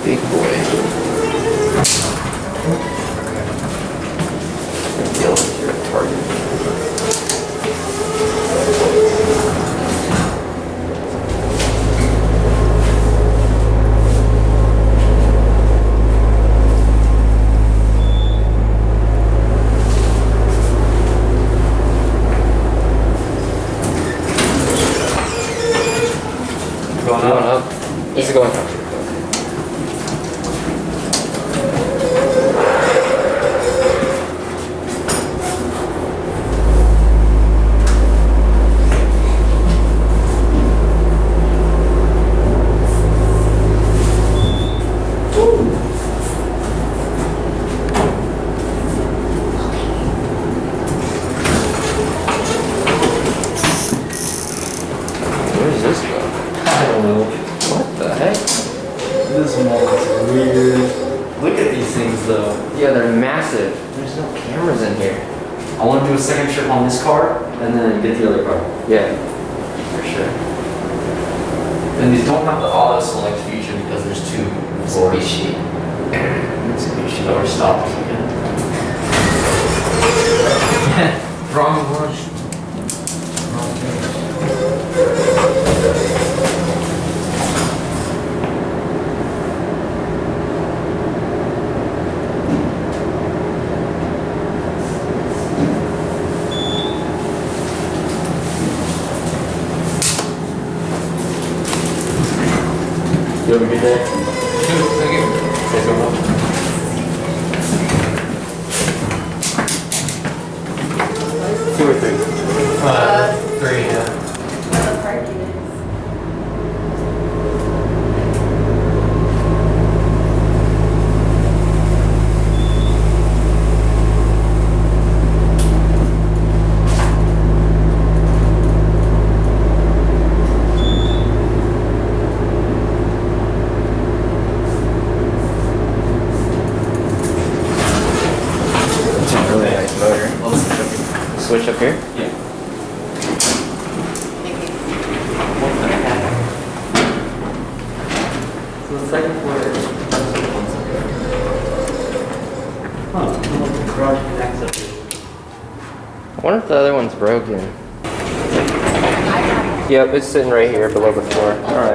Big boy. Deal with your target. Going up? This is going up. Where does this go? I don't know. What the heck? This one's weird. Look at these things though. Yeah, they're massive. There's no cameras in here. I want to do a second trip on this car and then get the other car. Yeah, for sure. And these don't have the auto select feature because there's two Mitsubishi. Mitsubishi that were stopped again. Wrong one. You have a good day? Thank you. Say so much. 2 or 3? 3, yeah. Where the parking is. It's a really nice motor. Switch up here? Yeah. So the second floor is... the garage connects up here. I wonder if the other one's broken. Yep, it's sitting right here below the floor. Alright.